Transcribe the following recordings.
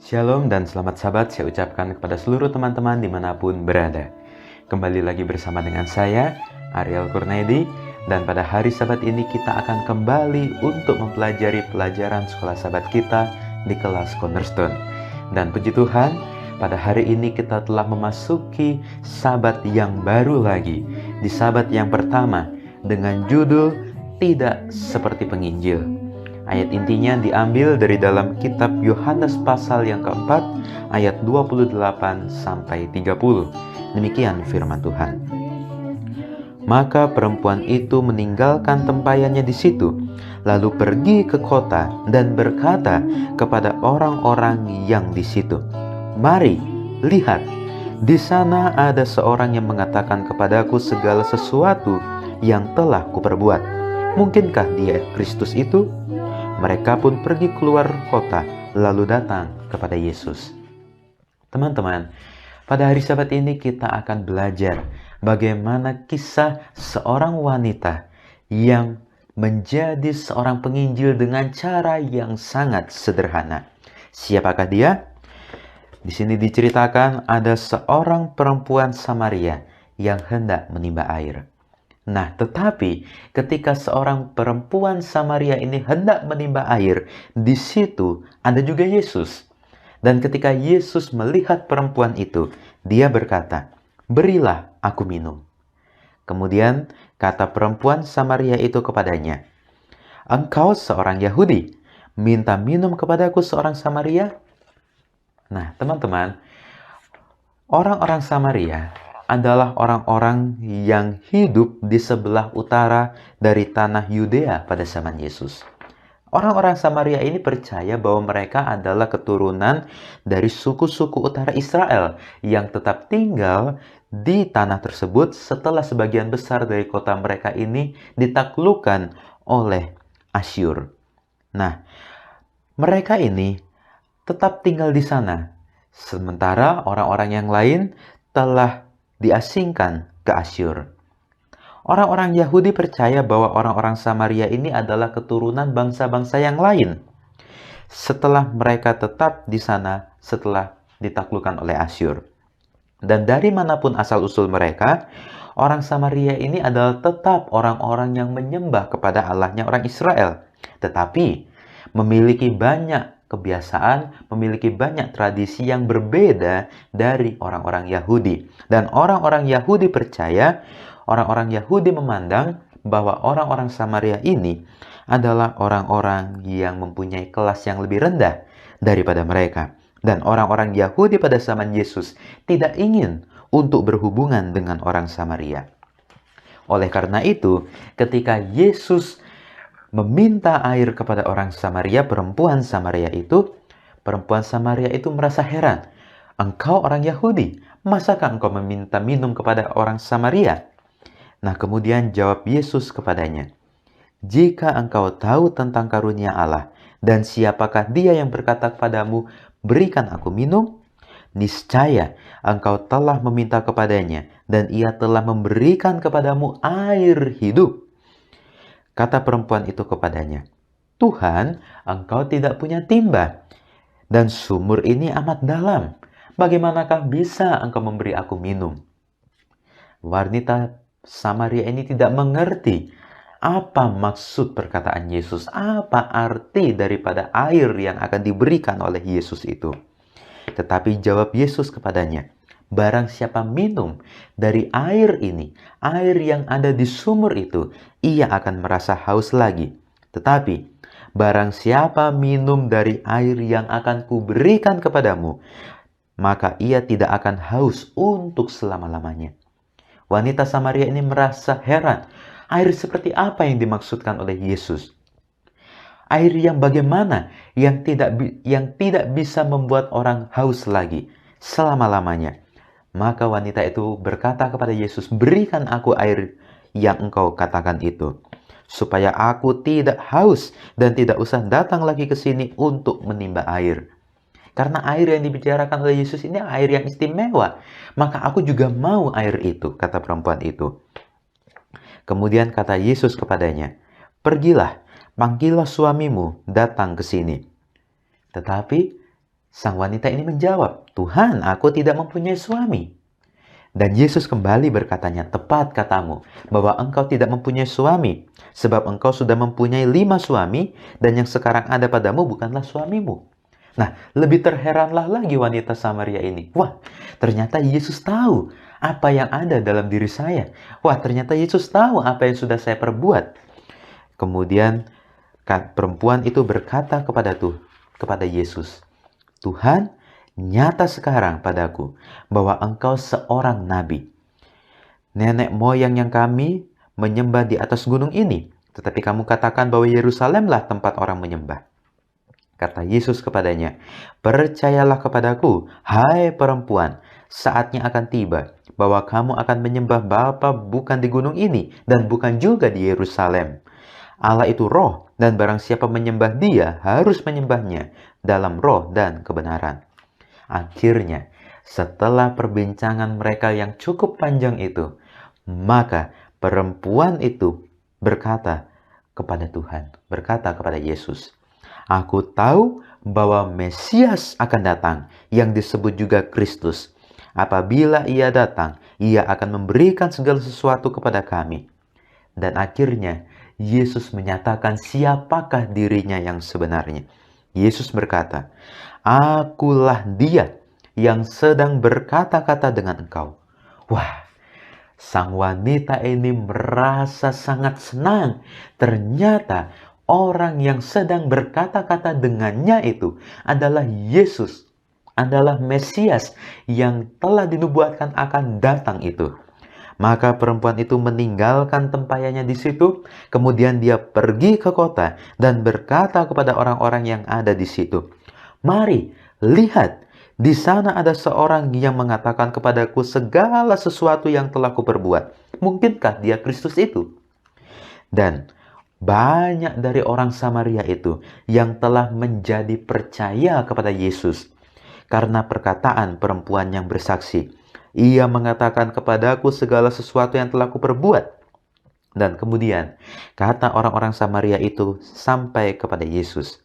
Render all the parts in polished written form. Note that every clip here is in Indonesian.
Shalom dan selamat sahabat saya ucapkan kepada seluruh teman-teman dimanapun berada. Kembali lagi bersama dengan saya, Ariel Kurnedi, dan pada hari Sabat ini kita akan kembali untuk mempelajari pelajaran sekolah Sabat kita di kelas Cornerstone. Dan puji Tuhan, pada hari ini kita telah memasuki Sabat yang baru lagi, di Sabat yang pertama dengan judul Tidak Seperti Penginjil. Ayat intinya diambil dari dalam kitab Yohanes pasal yang keempat, ayat 28 sampai 30. Demikian firman Tuhan. Maka perempuan itu meninggalkan tempayannya di situ, lalu pergi ke kota dan berkata kepada orang-orang yang di situ, "Mari, lihat, di sana ada seorang yang mengatakan kepadaku segala sesuatu yang telah kuperbuat. Mungkinkah dia Kristus itu?" Mereka pun pergi keluar kota, lalu datang kepada Yesus. Teman-teman, pada hari Sabat ini kita akan belajar bagaimana kisah seorang wanita yang menjadi seorang penginjil dengan cara yang sangat sederhana. Siapakah dia? Di sini diceritakan ada seorang perempuan Samaria yang hendak menimba air. Nah, tetapi ketika seorang perempuan Samaria ini hendak menimba air, di situ ada juga Yesus. Dan ketika Yesus melihat perempuan itu, dia berkata, "Berilah aku minum." Kemudian kata perempuan Samaria itu kepadanya, "Engkau seorang Yahudi, minta minum kepadaku seorang Samaria?" Nah, teman-teman, orang-orang Samaria adalah orang-orang yang hidup di sebelah utara dari tanah Yudea pada zaman Yesus. Orang-orang Samaria ini percaya bahwa mereka adalah keturunan dari suku-suku utara Israel yang tetap tinggal di tanah tersebut setelah sebagian besar dari kota mereka ini ditaklukkan oleh Asyur. Nah, mereka ini tetap tinggal di sana, sementara orang-orang yang lain telah diasingkan ke Asyur. Orang-orang Yahudi percaya bahwa orang-orang Samaria ini adalah keturunan bangsa-bangsa yang lain. Setelah mereka tetap di sana setelah ditaklukkan oleh Asyur. Dan dari manapun asal-usul mereka, orang Samaria ini adalah tetap orang-orang yang menyembah kepada Allahnya orang Israel. Tetapi memiliki banyak kebiasaan, memiliki banyak tradisi yang berbeda dari orang-orang Yahudi. Dan orang-orang Yahudi percaya, orang-orang Yahudi memandang bahwa orang-orang Samaria ini adalah orang-orang yang mempunyai kelas yang lebih rendah daripada mereka. Dan orang-orang Yahudi pada zaman Yesus tidak ingin untuk berhubungan dengan orang Samaria. Oleh karena itu, ketika Yesus meminta air kepada orang Samaria, perempuan Samaria itu merasa heran. "Engkau orang Yahudi, masakah engkau meminta minum kepada orang Samaria?" Nah, kemudian jawab Yesus kepadanya, "Jika engkau tahu tentang karunia Allah, dan siapakah dia yang berkata kepadamu, 'Berikan aku minum', niscaya engkau telah meminta kepadanya, dan ia telah memberikan kepadamu air hidup." Kata perempuan itu kepadanya, "Tuhan, engkau tidak punya timba, dan sumur ini amat dalam. Bagaimanakah bisa engkau memberi aku minum?" Wanita Samaria ini tidak mengerti apa maksud perkataan Yesus, apa arti daripada air yang akan diberikan oleh Yesus itu. Tetapi jawab Yesus kepadanya, "Barang siapa minum dari air ini, air yang ada di sumur itu, ia akan merasa haus lagi. Tetapi barang siapa minum dari air yang akan kuberikan kepadamu, maka ia tidak akan haus untuk selama-lamanya." Wanita Samaria ini merasa heran, air seperti apa yang dimaksudkan oleh Yesus? Air yang bagaimana yang tidak bisa membuat orang haus lagi selama-lamanya. Maka wanita itu berkata kepada Yesus, "Berikan aku air yang engkau katakan itu, supaya aku tidak haus dan tidak usah datang lagi ke sini untuk menimba air." Karena air yang dibicarakan oleh Yesus ini air yang istimewa, maka aku juga mau air itu, kata perempuan itu. Kemudian kata Yesus kepadanya, "Pergilah, panggillah suamimu datang ke sini." Tetapi Sang wanita ini menjawab, "Tuhan, aku tidak mempunyai suami." Dan Yesus kembali berkatanya, "Tepat katamu, bahwa engkau tidak mempunyai suami, sebab engkau sudah mempunyai 5 suami, dan yang sekarang ada padamu bukanlah suamimu." Nah, lebih terheranlah lagi wanita Samaria ini. Wah, ternyata Yesus tahu apa yang ada dalam diri saya. Wah, ternyata Yesus tahu apa yang sudah saya perbuat. Kemudian perempuan itu berkata kepada Yesus, "Tuhan, nyata sekarang padaku bahwa engkau seorang nabi. Nenek moyang yang kami menyembah di atas gunung ini, tetapi kamu katakan bahwa Yerusalemlah tempat orang menyembah." Kata Yesus kepadanya, "Percayalah kepadaku, hai perempuan, saatnya akan tiba bahwa kamu akan menyembah Bapa bukan di gunung ini dan bukan juga di Yerusalem. Allah itu roh, dan barang siapa menyembah Dia harus menyembahnya dalam roh dan kebenaran." Akhirnya, setelah perbincangan mereka yang cukup panjang itu, maka perempuan itu berkata kepada Tuhan, berkata kepada Yesus, "Aku tahu bahwa Mesias akan datang, yang disebut juga Kristus. Apabila Ia datang, Ia akan memberikan segala sesuatu kepada kami." Dan akhirnya, Yesus menyatakan siapakah dirinya yang sebenarnya. Yesus berkata, "Akulah Dia yang sedang berkata-kata dengan engkau." Wah, sang wanita ini merasa sangat senang. Ternyata orang yang sedang berkata-kata dengannya itu adalah Yesus, adalah Mesias yang telah dinubuatkan akan datang itu. Maka perempuan itu meninggalkan tempayannya di situ, kemudian dia pergi ke kota dan berkata kepada orang-orang yang ada di situ, "Mari, lihat, di sana ada seorang yang mengatakan kepadaku segala sesuatu yang telah kuperbuat. Mungkinkah dia Kristus itu?" Dan banyak dari orang Samaria itu yang telah menjadi percaya kepada Yesus karena perkataan perempuan yang bersaksi, "Ia mengatakan kepadaku segala sesuatu yang telah kuperbuat." Dan kemudian kata orang-orang Samaria itu sampai kepada Yesus.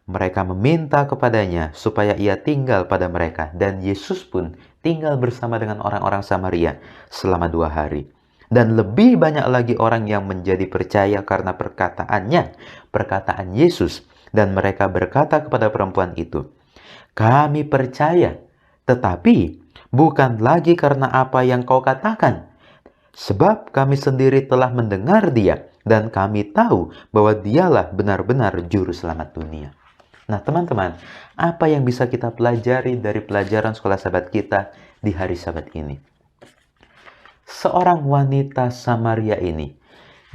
Mereka meminta kepadanya supaya ia tinggal pada mereka, dan Yesus pun tinggal bersama dengan orang-orang Samaria selama 2 hari. Dan lebih banyak lagi orang yang menjadi percaya karena perkataan Yesus. Dan mereka berkata kepada perempuan itu, "Kami percaya, tetapi bukan lagi karena apa yang kau katakan. Sebab kami sendiri telah mendengar Dia, dan kami tahu bahwa Dialah benar-benar juru selamat dunia." Nah, teman-teman, apa yang bisa kita pelajari dari pelajaran sekolah sahabat kita di hari Sabat ini? Seorang wanita Samaria ini,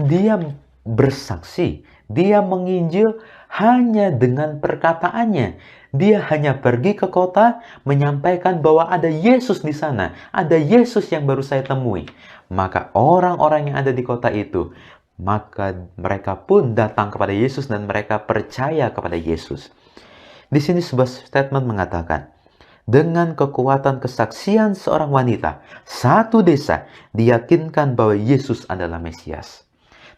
dia bersaksi, dia menginjil hanya dengan perkataannya. Dia hanya pergi ke kota menyampaikan bahwa ada Yesus di sana, ada Yesus yang baru saya temui. Maka orang-orang yang ada di kota itu, maka mereka pun datang kepada Yesus dan mereka percaya kepada Yesus. Di sini sebuah statement mengatakan, dengan kekuatan kesaksian seorang wanita, satu desa diyakinkan bahwa Yesus adalah Mesias.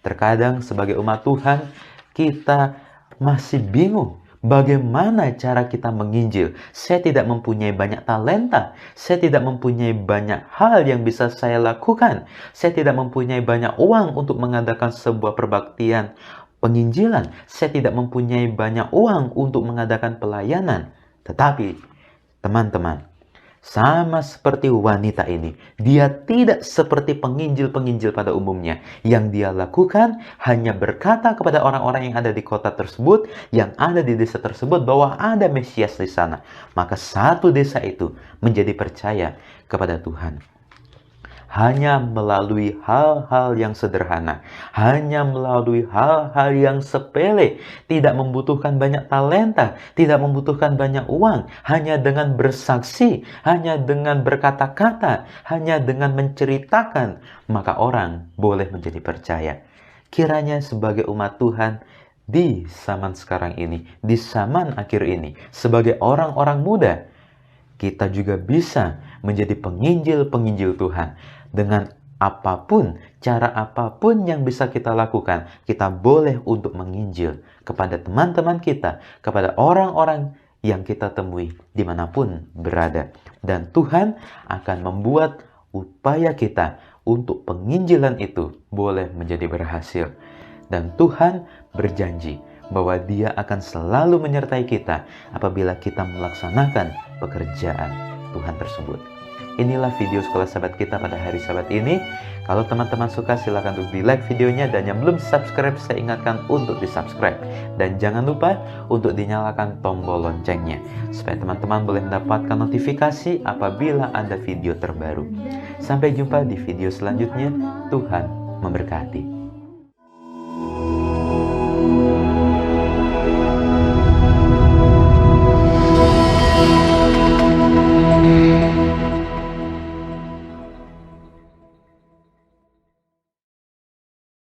Terkadang sebagai umat Tuhan, kita masih bingung bagaimana cara kita menginjil. Saya tidak mempunyai banyak talenta, saya tidak mempunyai banyak hal yang bisa saya lakukan, saya tidak mempunyai banyak uang untuk mengadakan sebuah perbaktian penginjilan, saya tidak mempunyai banyak uang untuk mengadakan pelayanan. Tetapi teman-teman, sama seperti wanita ini, dia tidak seperti penginjil-penginjil pada umumnya. Yang dia lakukan hanya berkata kepada orang-orang yang ada di kota tersebut, yang ada di desa tersebut, bahwa ada Mesias di sana. Maka satu desa itu menjadi percaya kepada Tuhan. Hanya melalui hal-hal yang sederhana, hanya melalui hal-hal yang sepele, tidak membutuhkan banyak talenta, tidak membutuhkan banyak uang, hanya dengan bersaksi, hanya dengan berkata-kata, hanya dengan menceritakan, maka orang boleh menjadi percaya. Kiranya sebagai umat Tuhan di zaman sekarang ini, di zaman akhir ini, sebagai orang-orang muda, kita juga bisa menjadi penginjil-penginjil Tuhan. Dengan apapun, cara apapun yang bisa kita lakukan, kita boleh untuk menginjil kepada teman-teman kita, kepada orang-orang yang kita temui dimanapun berada. Dan Tuhan akan membuat upaya kita untuk penginjilan itu boleh menjadi berhasil. Dan Tuhan berjanji bahwa Dia akan selalu menyertai kita apabila kita melaksanakan pekerjaan Tuhan tersebut. Inilah video sekolah sahabat kita pada hari Sabat ini. Kalau teman-teman suka, silakan untuk di-like videonya, dan yang belum subscribe saya ingatkan untuk di-subscribe. Dan jangan lupa untuk dinyalakan tombol loncengnya supaya teman-teman boleh mendapatkan notifikasi apabila ada video terbaru. Sampai jumpa di video selanjutnya. Tuhan memberkati.